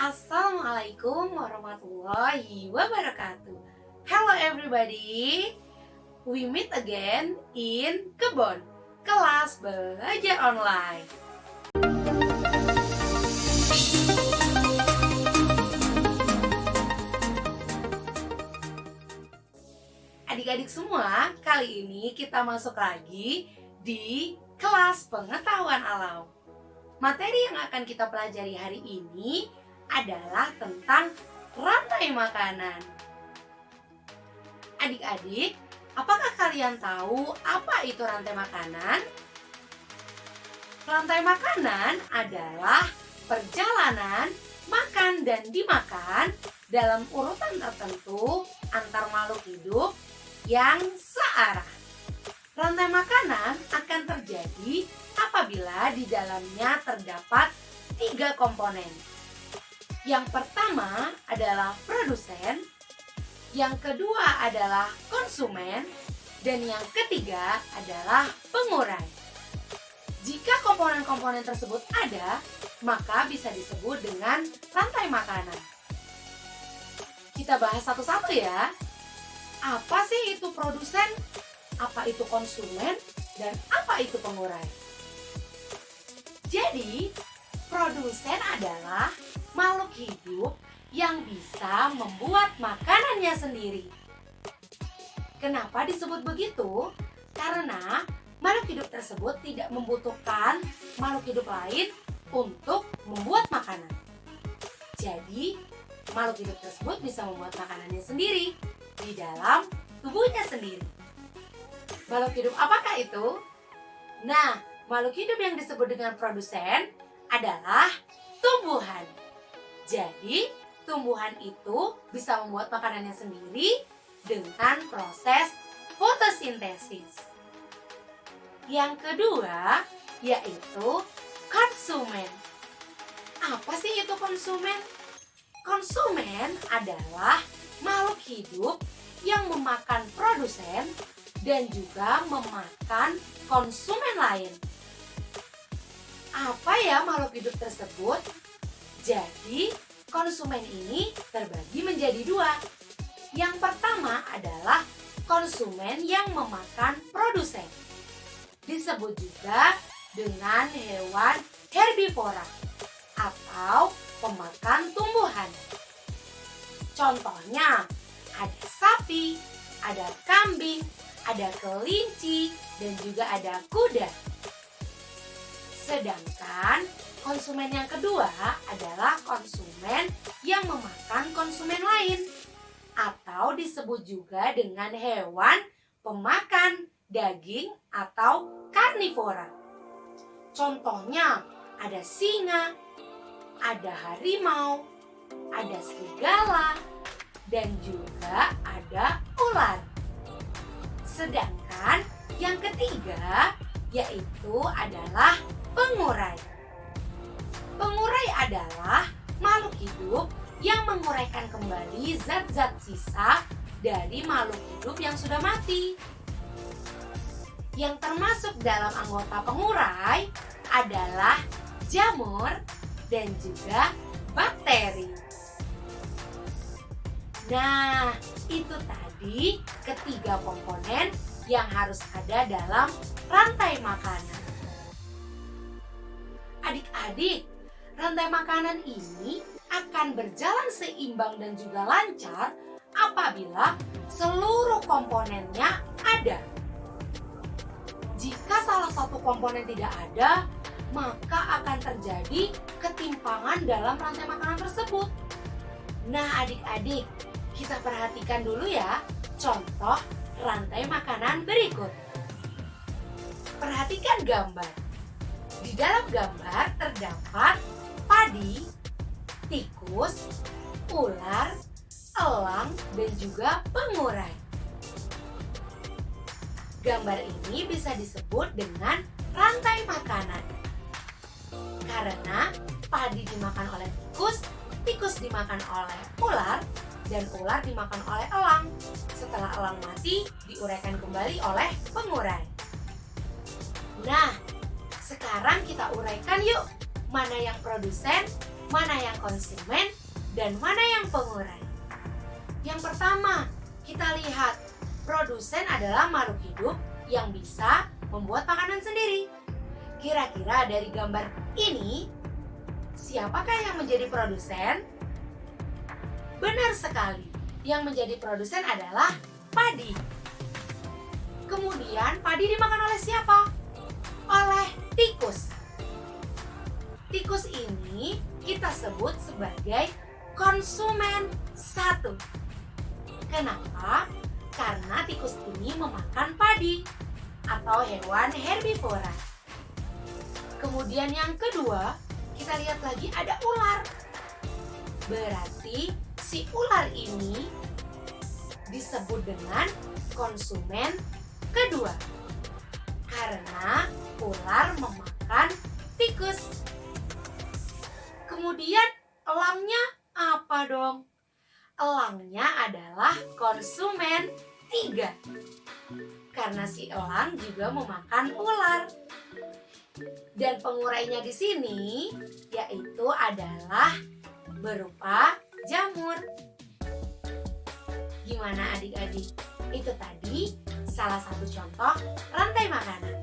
Assalamualaikum warahmatullahi wabarakatuh. Hello everybody. We meet again in Kebon, kelas belajar online. Adik-adik semua, kali ini kita masuk lagi di kelas pengetahuan alam. Materi yang akan kita pelajari hari ini adalah tentang rantai makanan. Adik-adik, apakah kalian tahu apa itu rantai makanan? Rantai makanan adalah perjalanan makan dan dimakan dalam urutan tertentu antar makhluk hidup yang searah. Rantai makanan akan terjadi apabila di dalamnya terdapat 3 komponen. Yang pertama adalah produsen, yang kedua adalah konsumen, dan yang ketiga adalah pengurai. Jika komponen-komponen tersebut ada, maka bisa disebut dengan rantai makanan. Kita bahas satu-satu ya. Apa sih itu produsen? Apa itu konsumen? Dan apa itu pengurai? Jadi, produsen adalah makhluk hidup yang bisa membuat makanannya sendiri. Kenapa disebut begitu? Karena makhluk hidup tersebut tidak membutuhkan makhluk hidup lain untuk membuat makanan. Jadi, makhluk hidup tersebut bisa membuat makanannya sendiri di dalam tubuhnya sendiri. Makhluk hidup apakah itu? Nah, makhluk hidup yang disebut dengan produsen adalah tumbuhan. Jadi, tumbuhan itu bisa membuat makanannya sendiri dengan proses fotosintesis. Yang kedua, yaitu konsumen. Apa sih itu konsumen? Konsumen adalah makhluk hidup yang memakan produsen dan juga memakan konsumen lain. Apa ya makhluk hidup tersebut? Jadi, konsumen ini terbagi menjadi 2. Yang pertama adalah konsumen yang memakan produsen. Disebut juga dengan hewan herbivora atau pemakan tumbuhan. Contohnya, ada sapi, ada kambing, ada kelinci, dan juga ada kuda. Sedangkan konsumen yang kedua adalah konsumen yang memakan konsumen lain atau disebut juga dengan hewan pemakan daging atau karnivora. Contohnya ada singa, ada harimau, ada serigala, dan juga ada ular. Sedangkan yang ketiga yaitu adalah pengurai. Pengurai adalah makhluk hidup yang menguraikan kembali zat-zat sisa dari makhluk hidup yang sudah mati. Yang termasuk dalam anggota pengurai adalah jamur dan juga bakteri. Nah, itu tadi ketiga komponen yang harus ada dalam rantai makanan. Adik-adik, rantai makanan ini akan berjalan seimbang dan juga lancar apabila seluruh komponennya ada. Jika salah satu komponen tidak ada, maka akan terjadi ketimpangan dalam rantai makanan tersebut. Nah, adik-adik, kita perhatikan dulu ya contoh rantai makanan berikut. Perhatikan gambar. Di dalam gambar terdapat padi, tikus, ular, elang, dan juga pengurai. Gambar ini bisa disebut dengan rantai makanan. Karena padi dimakan oleh tikus, tikus dimakan oleh ular, dan ular dimakan oleh elang. Setelah elang mati, diuraikan kembali oleh pengurai. Nah, sekarang kita uraikan yuk, mana yang produsen mana yang konsumen dan mana yang pengurai. Yang pertama, kita lihat produsen adalah makhluk hidup yang bisa membuat makanan sendiri. Kira-kira dari gambar ini, siapakah yang menjadi produsen? Benar sekali, yang menjadi produsen adalah padi. Kemudian padi dimakan oleh siapa? Oleh tikus. Tikus ini kita sebut sebagai konsumen satu. Kenapa? Karena tikus ini memakan padi atau hewan herbivora. Kemudian yang kedua, kita lihat lagi ada ular. Berarti si ular ini disebut dengan konsumen kedua. Karena ular memakan tikus. Kemudian elangnya apa dong? Elangnya adalah konsumen 3. Karena si elang juga memakan ular. Dan pengurainya di sini yaitu adalah berupa jamur. Gimana adik-adik? Itu tadi salah satu contoh rantai makanan.